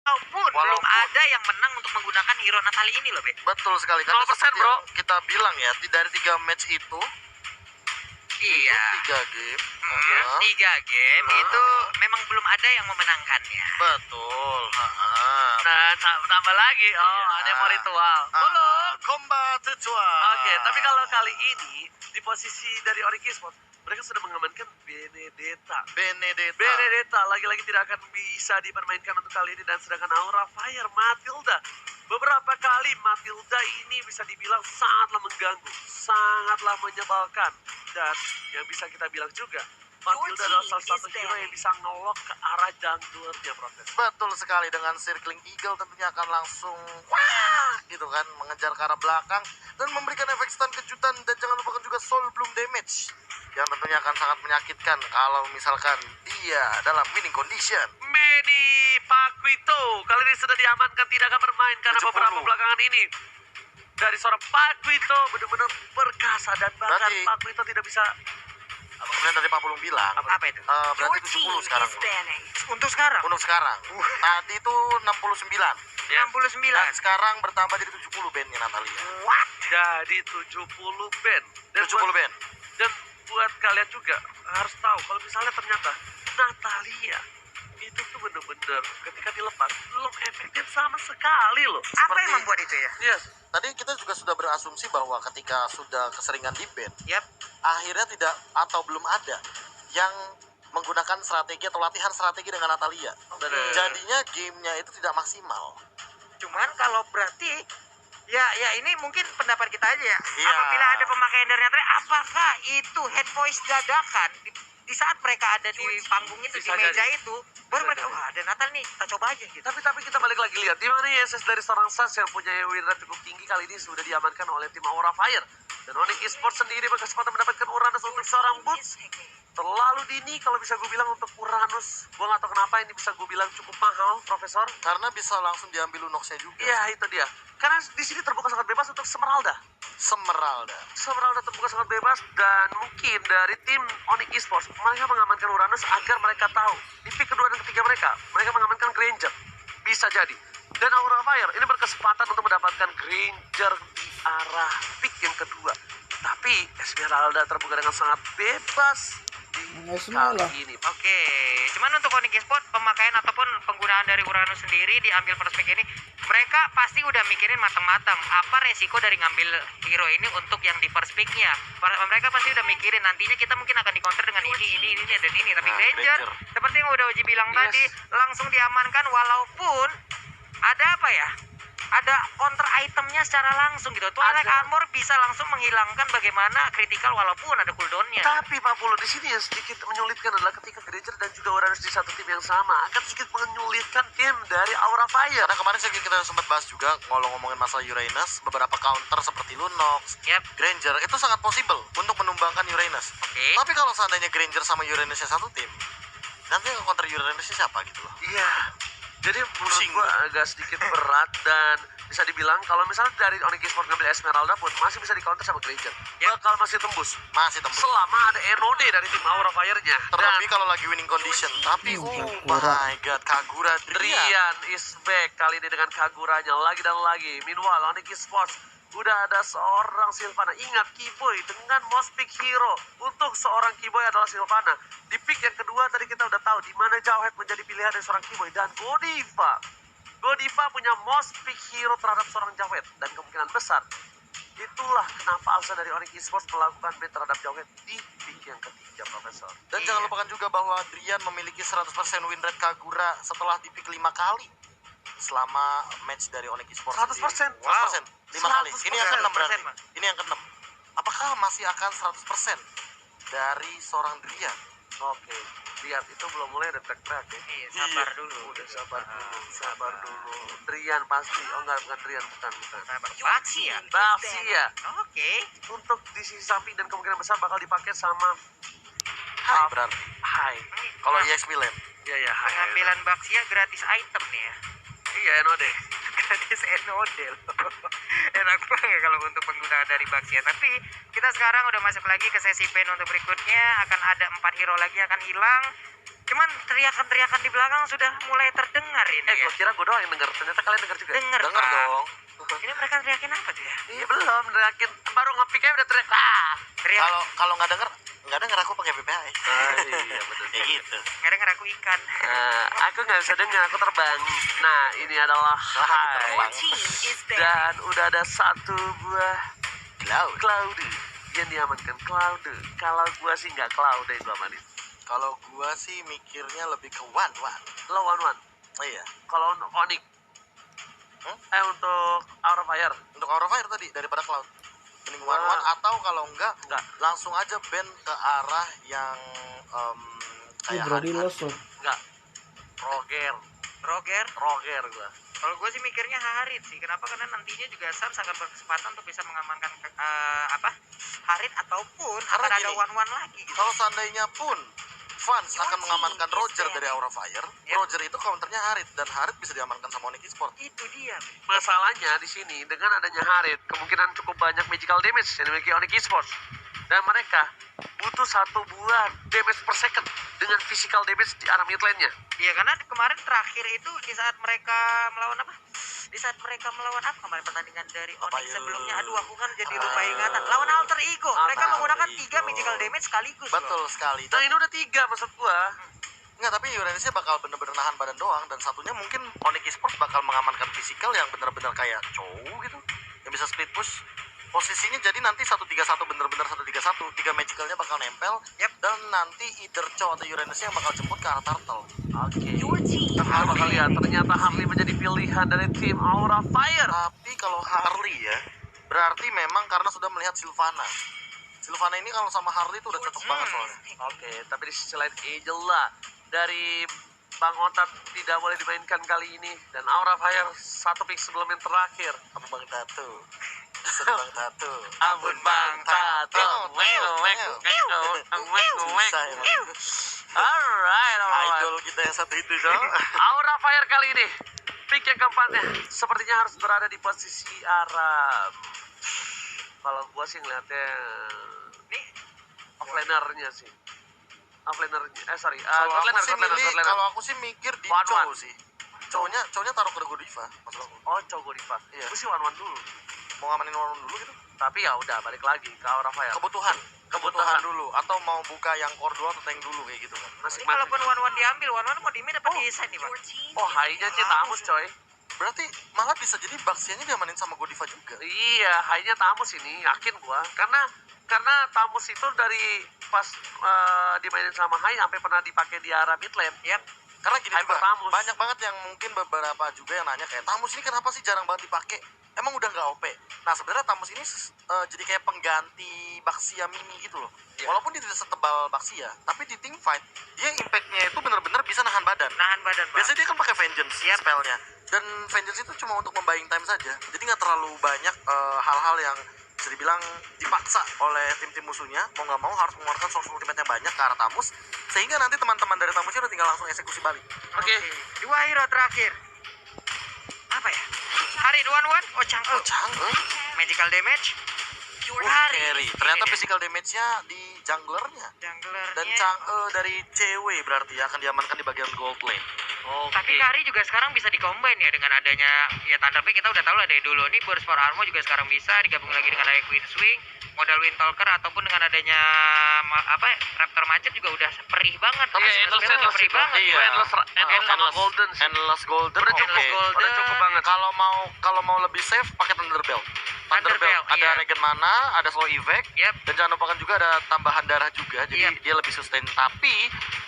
Walaupun belum ada yang menang untuk menggunakan hero Natali ini loh, Be. Betul sekali. Karena 0%, seperti bro. yang kita bilang ya, dari 3 match itu Iya. 3 game. 3 game itu memang belum ada yang memenangkannya. Betul. Nah, tambah lagi. Oh, Iya. ada yang mau ritual. Belum. Combat ritual. Oke, tapi kalau kali ini di posisi dari Onyx Esports, mereka sudah mengamankan Benedetta. Benedetta lagi-lagi tidak akan bisa dipermainkan untuk kali ini, dan sedangkan Aura Fire Matilda, beberapa kali Matilda ini bisa dibilang sangatlah mengganggu, sangatlah menyebalkan, dan yang bisa kita bilang juga Matilda adalah salah satu hero yang bisa ngelok ke arah junglernya, Profes. Betul sekali, dengan circling eagle tentunya akan langsung wah gitu kan, mengejar ke arah belakang dan memberikan efek stun kejutan, dan jangan lupakan juga soul bloom damage yang tentunya akan sangat menyakitkan kalau misalkan dia dalam winning condition. Manny Pacquiao kali ini sudah diamankan, tidak akan bermain karena 70. beberapa belakangan ini dari seorang Pacquiao benar-benar perkasa, dan bahkan Berarti- Pacquiao tidak bisa. Kemudian dari Pak Pulung bilang Apa itu? berarti 70 sekarang. Untuk sekarang Untuk sekarang. Tadi itu 69. Ya. 69. Dan sekarang bertambah jadi 70 bandnya Natalia. What? Jadi 70 band. 70 band. Dan buat kalian juga harus tahu kalau misalnya ternyata Natalia itu tuh bener-bener ketika dilepas belum efektif sama sekali loh. Apa yang membuat itu ya? Yes. Tadi kita juga sudah berasumsi bahwa ketika sudah keseringan di band, Yap. akhirnya tidak atau belum ada yang menggunakan strategi atau latihan strategi dengan Natalia. Bener. Jadinya gamenya itu tidak maksimal. Cuman kalau berarti ya ini mungkin pendapat kita aja ya. Iya. Apabila ada pemakaian dari Natali, apakah itu head voice dadakan di saat mereka ada di panggung itu, di Bisa meja jadi. itu, baru Bisa mereka jadi. wah ada Natal nih, kita coba aja gitu. Tapi kita balik lagi lihat di mana ISS dari seorang Sans yang punya win rate cukup tinggi kali ini sudah diamankan oleh tim Aura Fire. Dan Onyx Esports sendiri berkesempatan mendapatkan Uranus untuk seorang boots. Terlalu dini kalau bisa gue bilang untuk Uranus. Gue gak tahu kenapa ini bisa gue bilang cukup mahal, Profesor. Karena bisa langsung diambil Lunoxnya juga. Iya, itu dia. Karena di sini terbuka sangat bebas untuk Semeralda. Semeralda. Terbuka sangat bebas, dan mungkin dari tim Onyx Esports mereka mengamankan Uranus agar mereka tahu di pick kedua dan ketiga mereka mengamankan Granger. Bisa jadi. Dan Aura Fire ini berkesempatan untuk mendapatkan Granger di arah pick yang kedua. Tapi Esmeralda terbuka dengan sangat bebas di Esmeralda. kali ini. Oke, cuman untuk Onyx Esports pemakaian ataupun penggunaan dari Uranus sendiri diambil perspek ini, mereka pasti udah mikirin matang-matang apa resiko dari ngambil hero ini untuk yang di first pick-nya. Mereka pasti udah mikirin nantinya kita mungkin akan di-counter dengan ini dan ini. Tapi Nah, Granger, Granger. seperti yang udah Uji bilang Yes. tadi, langsung diamankan walaupun ada apa ya? Ada counter itemnya secara langsung gitu. Twilight Ada. Armor bisa langsung menghilangkan bagaimana critical walaupun ada cooldown-nya. Tapi Pak Polo di sini yang sedikit menyulitkan adalah ketika Granger dan juga Uranus di satu tim yang sama akan sedikit menyulitkan tim dari Aura Fire. Karena kemarin kita sempat bahas juga kalau ngomongin masalah Uranus, beberapa counter seperti Lunox, Yap. Granger itu sangat possible untuk menumbangkan Uranus. Oke. Tapi kalau seandainya Granger sama Uranusnya satu tim, nanti yang counter Uranusnya siapa gitu loh. Iya. Jadi Pusing. menurut gua agak sedikit berat, dan bisa dibilang kalau misalnya dari Onyx Esports ngambil Esmeralda pun masih bisa di counter sama Granger. Bakal masih tembus. Masih tembus. Selama ada Enode dari tim Aura Fire-nya. Terlebih kalau lagi winning condition. Tapi oh Kagura. my god, Kagura Drian. Drian is back kali ini dengan Kaguranya lagi dan lagi. Meanwhile, Onyx Esports udah ada seorang Sylvana. Ingat, Kiboy dengan most pick hero untuk seorang Kiboy adalah Sylvana. Di pick yang kedua tadi kita udah tahu di mana Jawhead menjadi pilihan dari seorang Kiboy, dan Godiva. Godiva punya most pick hero terhadap seorang Jawhead, dan kemungkinan besar itulah kenapa alasan dari Onyx Esports melakukan ban terhadap Jawhead di pick yang ketiga, Profesor. Dan Iya. jangan lupakan juga bahwa Drian memiliki 100% win rate Kagura setelah di pick 5 kali selama match dari Onyx Esports. 100%. Sendiri. 100%. 5 kali. 100%. Ini yang ke-6 berarti. 100%, Mas. Ini yang ke-6. Apakah masih akan 100% dari seorang Drian? Oke, lihat itu belum mulai ada track-track ya. Iya, sabar dulu. Udah sabar dulu. Drian pasti. Oh enggak, bukan Drian, bukan. Sabar. Baxia. Baxia. Oke. Untuk di sisi samping dan kemungkinan besar bakal dipakai sama Hai berarti. Hai. Kalau EX Milan. Ya, Hai. Pengambilan Baxia gratis item nih ya. Iya, Enode. Gratis Enode loh. Enak banget kalau untuk penggunaan dari Baxia. Tapi kita sekarang udah masuk lagi ke sesi pen untuk berikutnya. Akan ada 4 hero lagi akan hilang. Cuman teriakan-teriakan di belakang sudah mulai terdengar ini ya. Gue kira gue doang yang denger, ternyata kalian denger juga. Denger, Dengar Pak. dong. Ini mereka teriakin apa tuh ya? Iya belum, teriakin baru nge-pick aja udah teriak. Teriak, Kalau nggak denger aku pakai VPN. Iya betul. Kayak gitu. nggak aku ikan. Aku nggak bisa dengar, aku terbang. Nah ini adalah terbang. Hai. Dan udah ada satu buah cloud yang diamankan. Cloud. Kalau gua sih nggak cloud yang gua amanin. Kalau gua sih mikirnya lebih ke one. Lo one. Oh iya. Kalau untuk Onyx, untuk Aura Fire, Untuk Aura Fire tadi daripada Cloud. Mending Wah. one atau kalau enggak enggak, langsung aja band ke arah yang Ih, kayak Brody Hanhan. lost loh. enggak. Roger. Roger gua. Kalau gue sih mikirnya Harit sih. Kenapa? Karena nantinya juga Suns akan berkesempatan untuk bisa mengamankan Harit ataupun Karena akan ada gini, one lagi gitu. Kalau seandainya pun Fans akan mengamankan Roger dari Aura Fire, Yep. Roger itu counternya Harit dan Harit bisa diamankan sama Onyx Esports. Itu dia. Masalahnya di sini dengan adanya Harit kemungkinan cukup banyak magical damage yang dimiliki Onyx Esports, dan mereka butuh satu buah damage per second dengan physical damage di arah mid lane-nya. Iya, karena kemarin terakhir itu di saat mereka melawan apa? Di saat mereka melawan apa kemarin pertandingan dari Onyx ya? sebelumnya? Aduh, aku kan jadi lupa ingatan. Lawan Alter Ego. Mereka Alter menggunakan Ego. 3 magical damage sekaligus. Betul loh. sekali. Nah Dan ini udah 3 maksud gua. enggak, tapi Uranusnya bakal bener-bener nahan badan doang, dan satunya mungkin Onyx Esports bakal mengamankan fisikal yang bener-bener kayak cowok gitu, yang bisa split push. Posisinya jadi nanti 1-3-1 bener-bener 1-3-1, 3 magicalnya bakal nempel. Yep. Dan nanti either Chow atau Uranusnya yang bakal jemput ke arah turtle. Oke. Kita bakal lihat ternyata Harley menjadi pilihan dari tim Aura Fire. Tapi kalau Harley ya, berarti memang karena sudah melihat Sylvana. Sylvana ini kalau sama Harley itu udah cocok banget soalnya. Oke, tapi di sisi lain Angel lah dari Bang Otat tidak boleh dimainkan kali ini, dan Aura Fire satu pick sebelum yang terakhir. Apa Bang Tato? Bang Tato. Ampun Bang Tato. Susah ya. Alright. Idol kita yang satu itu dong. Aura Fire kali ini pick yang keempatnya sepertinya harus berada di posisi Aram. Kalau gua sih ngeliatnya Nih, offlaner-nya sih. Offlaner-nya, sorry. Kalau aku sih mikir di One, Chow one. sih. Cownya taruh ke Godiva, maksud aku. Oh, Cogo Diva. Iya. Gue sih one-one dulu. Mau ngamanin warung dulu gitu. Tapi ya udah balik lagi ke Aura Fire. Kebutuhan dulu, atau mau buka yang core 2 atau tank dulu kayak gitu kan. ini Masing-masing. kalaupun one-one diambil, one-one mau di mid apa di side nih, Pak? Oh, high-nya sih Tamus coy. Berarti malah bisa jadi Baxianya diamanin sama Godiva juga. Iya, high-nya Tamus ini, yakin gua. Karena Tamus itu dari pas dimainin sama high sampai pernah dipakai di arah mid lane. Yap. Karena gini Hyper juga, Tamus. banyak banget yang mungkin beberapa juga yang nanya kayak Tamus ini kenapa sih jarang banget dipakai? Emang udah nggak OP? Nah sebenarnya Tamus ini jadi kayak pengganti Baxia mini gitu loh. Iya. Walaupun dia tidak setebal Baxia, tapi di team fight dia impactnya itu benar-benar bisa nahan badan. Nahan badan, Pak. Biasanya dia kan pakai Vengeance Yap. spellnya, dan Vengeance itu cuma untuk membuying time saja. Jadi nggak terlalu banyak hal-hal yang bisa dibilang dipaksa oleh tim-tim musuhnya. Mau nggak mau harus mengeluarkan source ultimate yang banyak ke arah Tamus, sehingga nanti teman-teman dari Tamusnya udah tinggal langsung eksekusi balik. Oke. Dua hero terakhir. Apa ya? Harit one-one, Chang'e. Chang'e? Magical damage. Carry. Ternyata Ini dia. physical damage-nya di junglernya. Junglernya. Dan Chang'e dari cewek berarti akan diamankan di bagian gold lane. Oke. Tapi Kari juga sekarang bisa dikombin ya dengan adanya ya Thunderbolt kita udah tahu lah dari dulu nih Burst for Armor juga sekarang bisa digabung lagi dengan adanya Queen Swing, modal Wind Talker ataupun dengan adanya Raptor Macet juga udah perih banget. Iya, Sebenarnya perih banget. Iya. Endless Golden sih. Endless Golden. Udah oke. cukup, udah cukup banget. Kalau mau lebih safe pakai Thunderbelt. Thunderbelt, ada iya. regen mana, ada slow effect, Yep. dan jangan lupakan juga ada tambahan darah juga, jadi Yep. dia lebih sustain. Tapi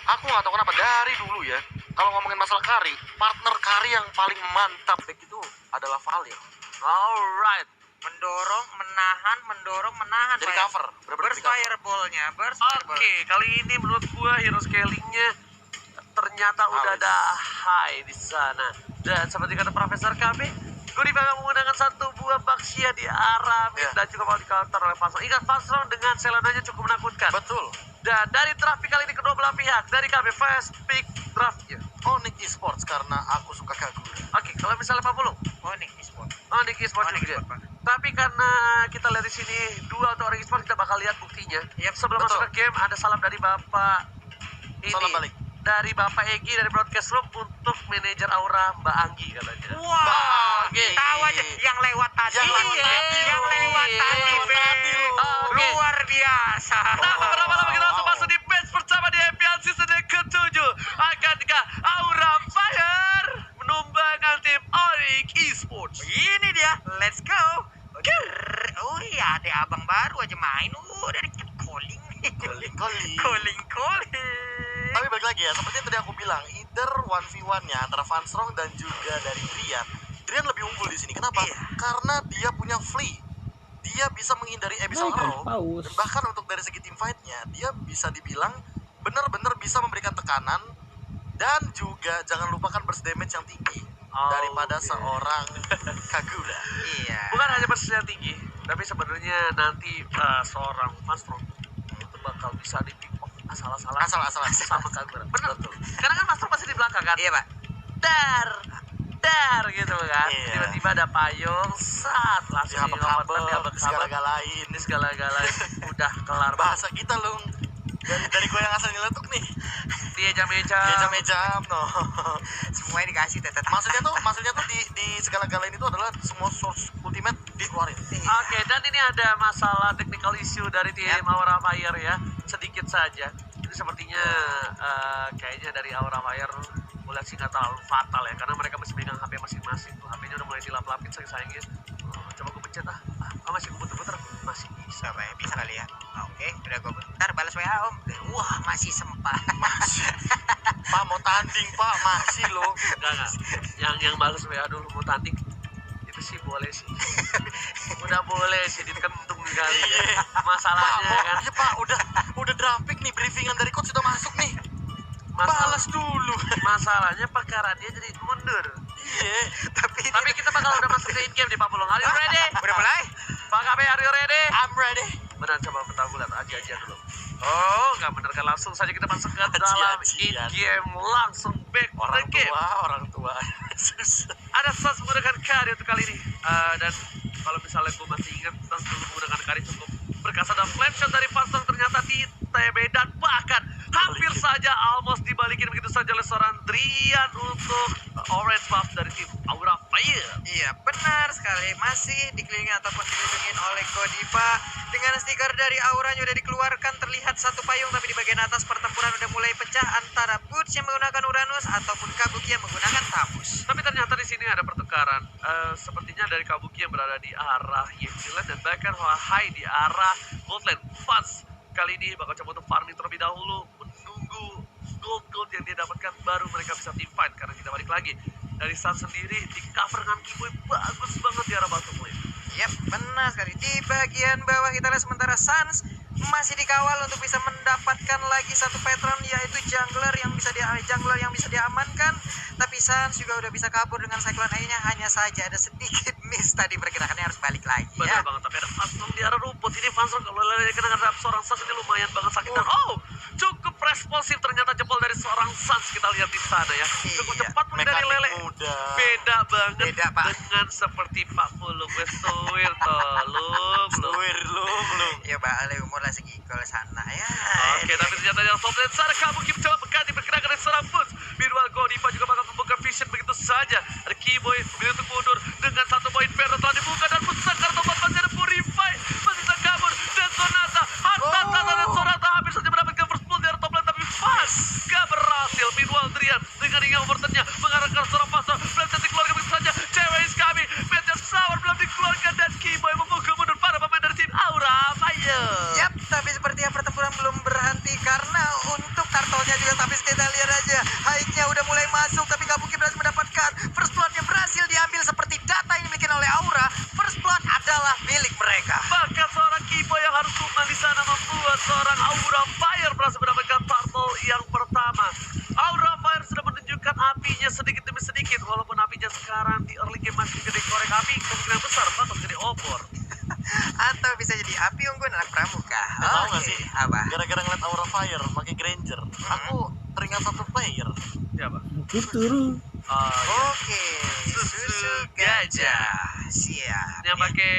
aku nggak tahu kenapa dari dulu ya, kalau ngomongin masalah Kari, partner Kari yang paling mantap back itu adalah Valir. Alright. Mendorong, menahan. Jadi Pak, ya. cover, bener-bener Burst di cover. fireball-nya, burst Oke, fireball. kali ini menurut gua hero scalingnya ternyata udah Halus. ada high di sana. Dan seperti kata Profesor KB, Godiva akan menggunakan satu buah Baxia di arah mid Iya. dan juga mau di counter oleh Fasron. Ingat Fasron dengan Selenanya cukup menakutkan. Betul. Dan dari draft pick kali ini kedua belah pihak dari KB first pick draftnya. Onyx Esports karena aku suka Kagura. Oke, kalau misalnya 50, Onyx Esports. Onyx Esports Onyx juga. Esports, Pak. Tapi karena kita lihat di sini dua untuk Onyx Esports, kita bakal lihat buktinya. Yep, Sebelum betul. masuk ke game ada salam dari Bapak ini. Salam balik. dari Bapak Egi dari broadcast room untuk manajer Aura Mbak Anggi katanya. Wah, Oke. tahu aja yang lewat tadi. Yang lewat Iya, tadi, yang loh. lewat Iya, tadi, lewat Be. tadi, loh. Oke. Luar biasa. Nah, berlama-lama kita langsung Wow. masuk di match pertama di IPL season yang ke-7. Akankah Aura Fire menumbangkan tim Onyx Esports? Ini dia, let's go. Oh iya, ada abang baru aja main. Udah di calling. Calling. Calling. Tapi balik lagi ya, seperti yang tadi aku bilang, either 1v1-nya antara Vanstrong dan juga dari Drian. Drian lebih unggul di sini. Kenapa? Iya. Karena dia punya flee. Dia bisa menghindari Abyssal Arrow. Dan bahkan untuk dari segi team fight-nya, dia bisa dibilang benar-benar bisa memberikan tekanan. Dan juga jangan lupakan burst damage yang tinggi daripada Oke. seorang Kagura. Iya. Bukan hanya posisinya tinggi, tapi sebenarnya nanti seorang Vanstrong itu bakal bisa di pick off asal-asalan Asal-asalan. sama Kagura. Bener tuh. Karena kan Vanstrong pasti di belakang kan. Iya, Pak. Dar gitu kan. Iya. Tiba-tiba ada payung, langsung Dihabek-habek, segala-galain. ini segala-galain udah kelar. Bahasa kita loh. Dari gue yang asal nyeletuk nih. Dia jam-jam. Jam-jam, no. Semuanya dikasih teteh. Maksudnya tuh di segala-galain itu adalah semua source ultimate dikeluarin. Oke, dan ini ada masalah technical issue dari tim Aura Fire ya, sedikit saja. Ini sepertinya kayaknya dari Aura Fire boleh sih nggak terlalu fatal ya, karena mereka masih pegang HP masing-masing. Tuh HP-nya udah mulai dilap-lapin sayang-sayangnya. Coba gue pencet masih gue puter-puter, masih bisa. Coba ya, bisa kali ya. Oke, udah gue bentar balas WA Om. Wah, masih sempat. Pak mau tanding pak, masih loh. Enggak. Yang balas WA dulu mau tanding. Itu sih boleh sih. Udah boleh sih dikentung kali ya. Pak, Masalahnya kan. iya pak, udah draft pick nih, briefingan dari coach sudah masuk nih. Balas dulu. Masalahnya perkara dia jadi mundur. Iya. Tapi kita bakal udah masuk ke in-game nih Pak Pulung. Are you ready? Udah mulai? Pak KB, are you ready? I'm ready. Benar, coba bentar gue lihat aja dulu. Oh, nggak bener kan, langsung saja kita masuk ke dalam Aji-ajian. in-game. Langsung back to the game. Orang tua. Susah. Ada Sans menggunakan Kari untuk kali ini. Dan kalau misalnya gue masih ingat, Sans dulu menggunakan Kari cukup berkas. Ada flame shot dari Vanstrong ternyata di TB dan bahkan hampir saja almost dibalikin begitu saja oleh seorang Drian untuk orange buff dari tim Aura Fire. Iya, benar sekali. Masih dikelilingi ataupun dilindungi oleh Godiva. Dengan stiker dari auranya udah dikeluarkan, terlihat satu payung, tapi di bagian atas pertempuran udah mulai pecah antara Boots yang menggunakan Uranus ataupun Kabuki yang menggunakan Tamus. Tapi ternyata di sini ada pertukaran. Sepertinya dari Kabuki yang berada di arah Yechiland dan bahkan Wahai di arah Goldland. Fans kali ini bakal coba untuk farming terlebih dahulu, menunggu gold yang dia dapatkan, baru mereka bisa team fight. Karena kita balik lagi dari Sun sendiri di cover dengan Kiboy bagus banget di arah bottom lane. Yap, benar sekali. Di bagian bawah kita lihat sementara Sans masih dikawal untuk bisa mendapatkan lagi satu patron, yaitu jungler yang bisa diamankan. Tapi Sans juga udah bisa kabur dengan Cyclone Eye-nya, hanya saja ada sedikit miss tadi, pergerakannya harus balik lagi Benar ya. banget, tapi ada Vanstrong di arah rumput. Ini Vanstrong kalau lari kena ngerap seorang Sans ini lumayan banget sakit. Dan cukup responsif ternyata jempol dari seorang Sans, kita lihat di sana ya. Cukup Iya, cepat dari mekanik Lele. muda. Beda banget Beda, Pak. dengan seperti Pak Pulung Westuir tolong. Lu. Ya balik umur lah segi gol sana ya. Oke, tapi ternyata yang top lane sana Kabuki mencoba mengganti pergerakan dari seorang Boots. Meanwhile Godiva juga bakal membuka vision begitu saja. Ada Kiboy memilih untuk mundur dengan satu poin Vero telah dibuka dan putusan karena tombol masih ada Purify masih bisa kabur dan Sonata Tata dan Sonata hampir saja mendapatkan first pull dari top lane, tapi pas gak berhasil. Meanwhile Drian dengan ringgang overturn-nya mengarahkan seorang pasar belum bisa dikeluarkan begitu saja. Cewek is kami Meteor Shower belum dikeluarkan dan Kiboy membuka mundur para pemain dari tim Aura Fire. Yap, tapi sepertinya pertempuran belum berhenti karena untuk turtle-nya juga, tapi kita lihat aja high-nya udah mulai masuk, tapi Kabuki berhasil mendapatkan first blood-nya, berhasil diambil seperti data yang dimiliki oleh Aura. First blood adalah milik mereka. Bahkan seorang Kiboy yang harus tumbang di sana membuat seorang Aura Fire berhasil mendapatkan turtle yang pertama. Aura Fire sudah menunjukkan apinya sedikit demi sedikit, walaupun apinya sekarang di early game masih gede korek api, kemungkinan besar bakal jadi obor. Atau bisa jadi api unggun anak pramuka. Tahu nggak Oke, sih? apa? Gara-gara ngeliat Aura Fire pakai Granger, aku teringat satu player. Siapa? Futuro. Oke, susu gajah. Siap. Yang pakai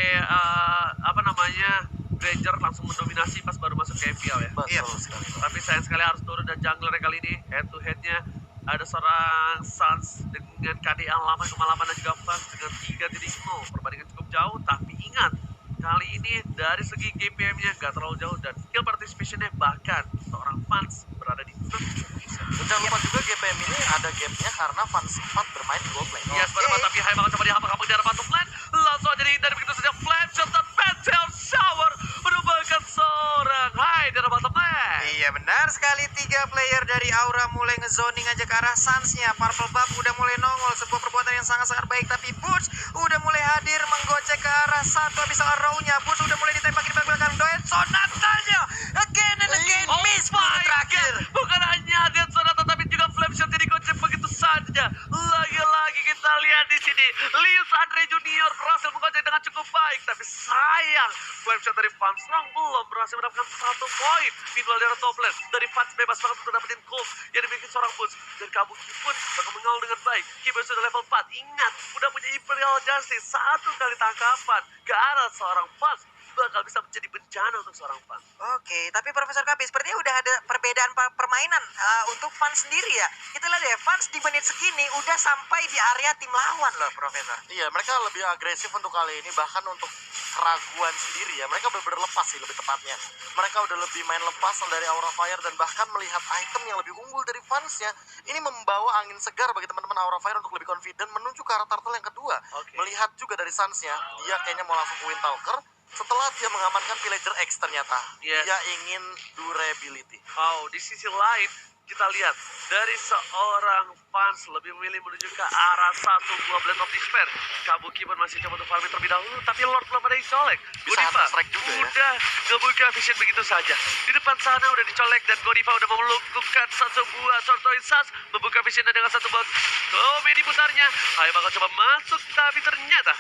apa namanya Ranger langsung mendominasi pas baru masuk ke MPL ya. Betul sekali. Tapi sayang sekali harus turun dan jungler kali ini head to headnya ada seorang Suns dengan KDA lama kemalaman dan juga Fans dengan 3.0. Perbandingan cukup jauh, tapi ingat kali ini dari segi game PM-nya nggak terlalu jauh dan skill participation-nya bahkan seorang Fans berada di 6 bisa. Dan jangan lupa juga GPM ini ada gapnya karena Fans 4 bermain di gold lane. Yes, pada tapi Hai bakal coba dihamak-hamak di arah bottom lane. Langsung aja dihindari begitu saja. Flash shot dan Meteor Shower merupakan seorang Hai di arah bottom lane. Iya benar sekali, 3 player dari Aura mulai ngezoning aja ke arah Suns-nya. Purple Buff udah mulai nongol, sebuah perbuatan yang sangat-sangat baik. Tapi Butch udah mulai hadir menggocek ke arah satu habis arrow-nya. Butch udah mulai ditembak di belakang Doet Sonatanya. Again and again, miss my terakhir. God. Bukan hanya Dead Sonata tapi juga Flame Shot jadi gocek begitu saja. Lagi-lagi kita lihat di sini Lius Andre Junior berhasil menggocek dengan cukup baik, tapi sayang Flame Shot dari Fans belum berhasil mendapatkan 1 poin. Meanwhile dari top lane dari Fans bebas banget untuk dapetin gold yang dimiliki seorang Butch dan Kabuki pun bakal mengawal dengan baik. Kiba sudah level 4. Ingat, udah punya Imperial Justice, 1 kali tangkapan ke arah seorang Fans bakal bisa menjadi bencana untuk seorang Fans. Oke, tapi Profesor Kabi, sepertinya udah ada perbedaan permainan untuk Fans sendiri ya. Kita lihat ya, Fans di menit segini udah sampai di area tim lawan loh, Profesor. Iya, mereka lebih agresif untuk kali ini, bahkan untuk keraguan sendiri ya. Mereka benar-benar lepas sih lebih tepatnya. Mereka udah lebih main lepas dari Aura Fire dan bahkan melihat item yang lebih unggul dari fansnya. Ini membawa angin segar bagi teman-teman Aura Fire untuk lebih confident menuju ke arah turtle yang kedua. Oke. Melihat juga dari Suns-nya, dia kayaknya mau langsung ke Windtalker setelah dia mengamankan Villager X ternyata. Yes. Dia ingin durability. Oh, di sisi lain kita lihat dari seorang Fans lebih memilih menuju ke arah satu buah Blade of Despair. Kabuki pun masih coba untuk farming terlebih dahulu, tapi Lord belum ada dicolek. Bisa Godiva hunter strike juga ya. udah ngebuka vision begitu saja. Di depan sana udah dicolek dan Godiva udah melakukan satu buah Tortoise Sash, membuka vision dengan satu buah komedi putarnya. Hai bakal coba masuk, tapi ternyata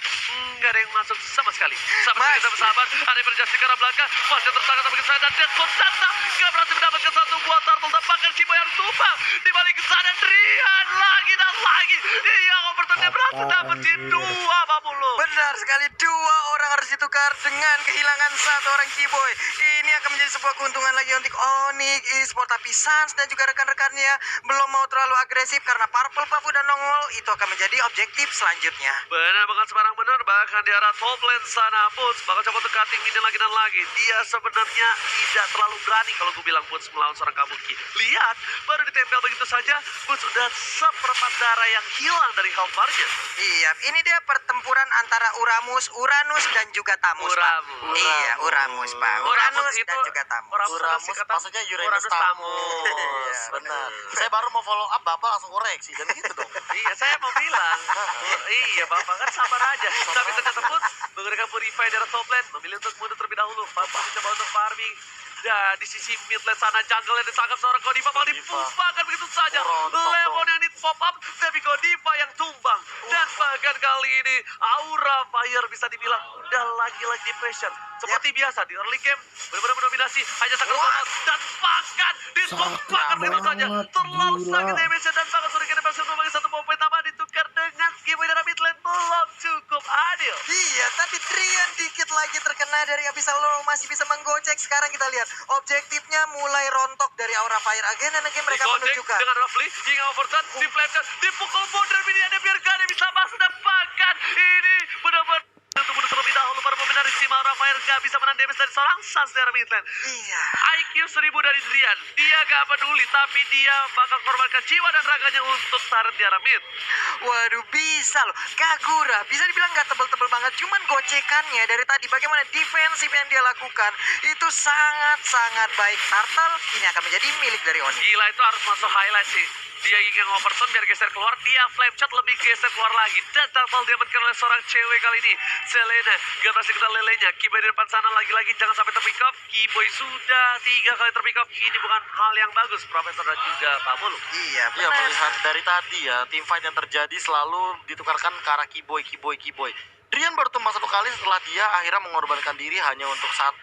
nggak ada yang masuk sama sekali. Sama kita bersahabat, ada yang berjasi ke arah belakang, masih tertangkap begitu saja dan Death Contata nggak berhasil mendapatkan satu buah turtle dan bahkan Kibo yang tumpah di balik sana. Drian lagi dan lagi dia overturnnya berhasil dapetin 2 Papulu. Benar sekali, 2 orang harus ditukar dengan kehilangan 1 orang Kiboy. Ini akan menjadi sebuah keuntungan lagi untuk Onyx Esports. Tapi Suns dan juga rekan-rekannya belum mau terlalu agresif karena Purple Buff udah nongol. Itu akan menjadi objektif selanjutnya. Benar banget, sembarang benar. Bahkan di arah top lane sana Boots bakal coba untuk cutting ini lagi dan lagi. Dia sebenarnya tidak terlalu berani kalau gue bilang Boots melawan seorang Kabuki. Lihat, baru ditempel begitu saja Boots udah seperempat darah yang hilang dari health bar-nya. Iya, ini dia pertempuran antara Uranus dan juga Tamus, Pak. Uramus. Iya, Uramus, Pak. Uranus dan juga Tamus. Uramus maksudnya Uranus Tamus. Iya, Benar. Saya baru mau follow up, Bapak langsung koreksi. Dan gitu dong. Iya, saya mau bilang. Iya, Bapak kan sabar aja. Tapi ternyata Boots menggunakan Purify dari top lane, memilih untuk mundur terlebih dahulu. Bapak mencoba untuk farming. Dan di sisi mid lane sana jungle yang ditangkap seorang Godiva bakal dipumpahkan begitu saja. Lemon yang di pop up, tapi Godiva yang tumbang. Dan bahkan kali ini Aura Fire bisa dibilang udah lagi-lagi di pressure. Seperti biasa di early game benar-benar mendominasi hanya sangat banget dan bahkan ditumpahkan begitu saja. Terlalu sakit damage dan bahkan sudah kita berhasil membagi 1 poin tambah ditukar dengan giveaway dari mid lane belum cukup adil. Iya, tapi Drian dikit lagi terkena dari Abyssal Lore, masih bisa menggocek. Sekarang kita lihat objektifnya mulai rontok dari Aura Fire. Again and again mereka Digocek menunjukkan. dengan Ruffly hingga overturn di flashshot dipukul border ini ada biar gak ada bisa masuk dan bahkan ini benar-benar untuk mundur terlebih dahulu para pemain dari tim Aura Fire gak bisa menahan damage dari seorang Suns dari midlane. Iya. IQ 1000 dari Drian, dia gak peduli tapi dia bakal korbankan jiwa dan raganya untuk turret di arah mid. Waduh, bisa loh. Kagura bisa dibilang gak tebel-tebel banget, cuman gocekannya dari tadi bagaimana defensif yang dia lakukan itu sangat-sangat baik. Turtle ini akan menjadi milik dari Onyx. Gila, itu harus masuk highlight sih. Dia ingin overturn biar geser keluar, dia flame shot lebih geser keluar lagi. Dan turtle diamankan oleh seorang cewek kali ini, Selena. Gak berhasil kita lelenya. Kiboy di depan sana lagi-lagi jangan sampai terpick off. Kiboy sudah 3 kali terpick off. Ini bukan hal yang bagus, Profesor dan juga Pak Bulu. Iya, Iya, benar. melihat dari tadi ya, team fight yang terjadi selalu ditukarkan ke arah Kiboy. Drian baru tumbang 1 kali setelah dia akhirnya mengorbankan diri hanya untuk 1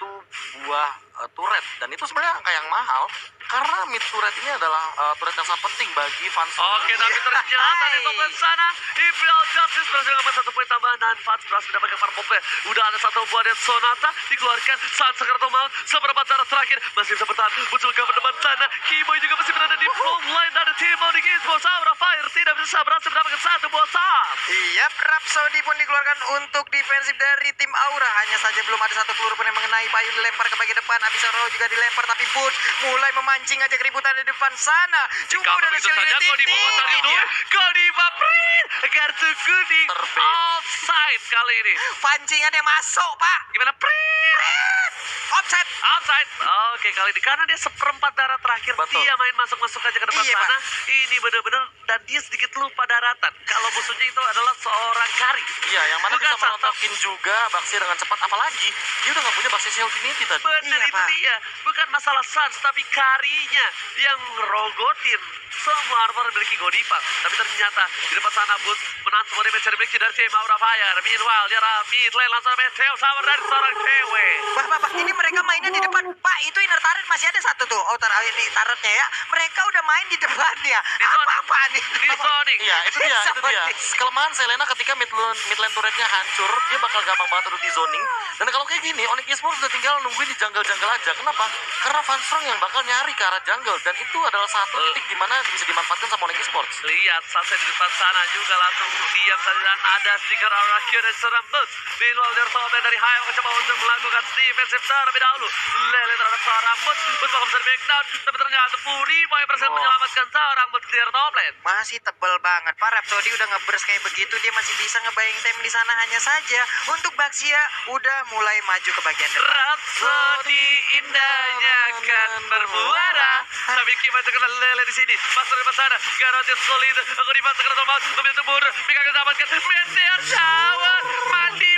buah turret. Dan itu sebenarnya angka yang mahal karena mid turret ini adalah turret yang sangat penting bagi fans. Oke, tapi ternyata di top lane sana Imperial Justice berhasil mengambil 1 poin tambahan kanan. Fans berhasil mendapatkan farmopnya. Udah ada satu buah dan Sonata dikeluarkan saat Sakrato Maut. Seberapa darah terakhir masih bisa bertahan. Muncul ke depan sana. Kimoy juga masih berada di front line dari tim Onyx Esports. Aura Fire tidak bisa berhasil mendapatkan satu buah sub. Iya, Rhapsody pun dikeluarkan untuk defensif dari tim Aura. Hanya saja belum ada satu peluru pun yang mengenai. Payung dilempar ke bagian depan. Abyssal Row juga dilempar, tapi Put mulai memancing aja keributan di depan sana. Cuma udah Begitu saja Godiva cari dulu. Godiva print. Kartu kuning. Terbit. Offside kali ini. Pancingannya masuk, Pak. Gimana print? Offset. Outside. Oke, kali ini karena dia seperempat darah terakhir. Betul. Dia main masuk-masuk aja ke depan Iya, sana. Ini benar-benar dan dia sedikit lupa daratan. Kalau musuhnya itu adalah seorang Kari. Iya, yang mana Bukan bisa merontokin juga Baxi dengan cepat. Apalagi dia udah nggak punya Baxi Shield Unity tadi. Benar Iya, itu Pak. dia. Bukan masalah Sans, tapi Karinya yang ngerogotin semua armor memiliki Godiva. Tapi ternyata di depan sana pun menahan semua damage yang dimiliki dari tim Aura Fire. Meanwhile, dia mid lane langsung Meteo Shower dari seorang cewek. Bah, ini mereka mainnya di depan. Pak, itu inner turret masih ada satu tuh. Oh, ini turretnya ya. Mereka udah main di depannya. Di Sonic. Apa nih? Di Sonic. Iya, itu dia. Seperti- Kelemahan Selena ketika mid lane turretnya hancur, dia bakal gampang banget untuk di zoning. Dan kalau kayak gini, Onyx Esports udah tinggal nungguin di jungle-jungle aja. Kenapa? Karena Fanstrong yang bakal nyari ke arah jungle. Dan itu adalah satu titik di mana bisa dimanfaatkan sama Onyx Esports. Lihat Sunset di depan sana juga langsung diam saja dan ada stiker Aura Q dan serang Bus. Meanwhile dari Soben dari Hai mencoba untuk melakukan defensive terlebih dahulu. Lele terhadap seorang Bus. Bus bakal bisa backdown. Tapi ternyata Puri Boy berhasil menyelamatkan seorang Bus di top lane. Masih tebel banget. Pak Rhapsody udah nge-burst kayak begitu, dia masih bisa ngebayang time di sana. Hanya saja untuk Baxia udah mulai maju ke bagian depan. Rhapsody indahnya kan bermuara. Tapi Kima terkena Lele di sini. Masuk di depan sana. Garantis solid. Aku di masa kereta maut. Mobil tempur. Mika mendapatkan Meteor Shower. Mandi.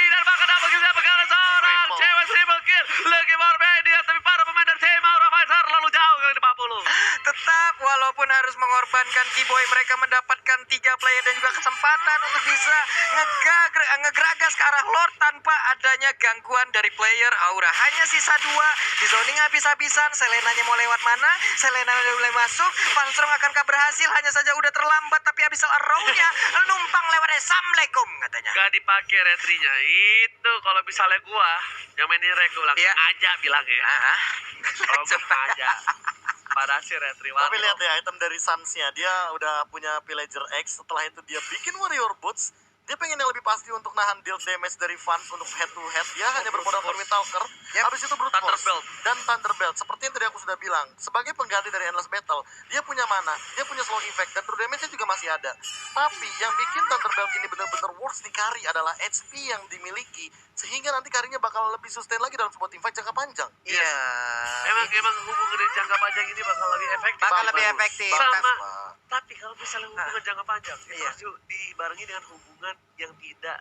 Dan bahkan dapat kita perkara seorang Triple. cewek triple kill. Lagi Barbadia. Tapi para pemain dari tim Aura Fighter terlalu jauh ke 50. Tetap walaupun harus mengorbankan Keyboy, mereka mendapatkan 3 player dan juga kesempatan untuk bisa ngegeragas ke arah Lord tanpa adanya gangguan dari player Aura. Hanya sisa 2 di zoning habis-habisan. Selenanya mau lewat mana? Selena udah mulai masuk. Fanstrong akankah berhasil? Hanya saja udah terlambat, tapi Abyssal Arrow-nya numpang lewat. Assalamualaikum katanya. Gak dipakai retrinya. Itu kalau misalnya gua yang main di rek gua bilang Iya. ngajak bilang ya. Kalau gua ngajak. Pada si retri Tapi lihat ya, item dari Sans-nya. Dia udah punya Pillager X. Setelah itu dia bikin Warrior Boots. Dia pengen yang lebih pasti untuk nahan deal damage dari Fans untuk head to head. Dia hanya bermodal Corwin Talker. Yep. Habis itu Brute Force Thunderbelt. dan Thunderbelt. Seperti yang tadi aku sudah bilang, sebagai pengganti dari Endless Battle, dia punya mana, dia punya slow effect, dan true damage-nya juga masih ada. Tapi yang bikin Thunderbelt ini benar-benar works di carry adalah HP yang dimiliki, sehingga nanti carry-nya bakal lebih sustain lagi dalam sebuah teamfight jangka panjang. Iya. Emang hubungan dari jangka panjang ini bakal lebih efektif. Bakal lebih Bagus. efektif. Sama, Wah. tapi kalau misalnya hubungan jangka panjang itu Iya. harus dibarengi dengan hubungan yang tidak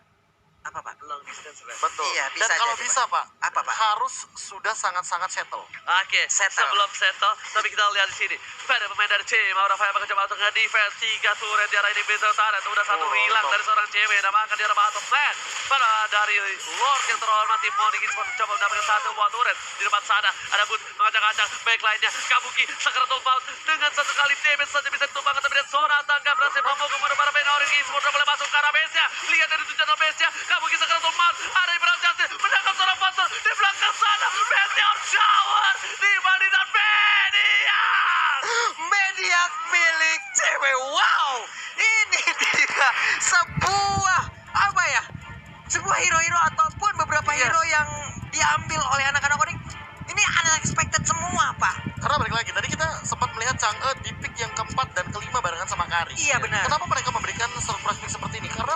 Apa, Pak? long distance relationship. Betul. Iya, bisa Dan kalau jadi, bisa, Pak, Apa, Pak? harus sudah sangat-sangat settle. Oke, Settle. sebelum settle, tapi kita lihat di sini. Pada pemain dari tim Aura Fire bakal coba untuk nge-defense 3 turret di arah ini Bezel Taret. Udah satu Oh, hilang top. dari seorang cewek dan bahkan di arah bottom lane. Pada dari Lord yang terhormat tim Onyx Esports mencoba mendapatkan satu buah turret. Di depan sana ada Bud mengacak-acak backline-nya. Kabuki Sakratul Maut dengan satu kali damage saja bisa ditumbangkan, tapi dan Sonata nggak berhasil memukul kepada para pemain Onyx Esports. Udah mulai masuk ke arah base-nya. Lihat dari tujuan base-nya. Kabuki Sakratul Maut ada di belakang Justin menangkap seorang monster di belakang sana. Meteor Shower di Bani dan Media. Media milik cewek. Wow, ini dia sebuah apa ya? Sebuah hero-hero ataupun beberapa Iya. hero yang diambil oleh anak-anak Onyx. Ini unexpected semua, Pak. Karena balik lagi, tadi kita sempat melihat Chang'e di pick yang keempat dan kelima barengan sama Kari. Iya, benar. Kenapa mereka memberikan surprise pick seperti ini? Karena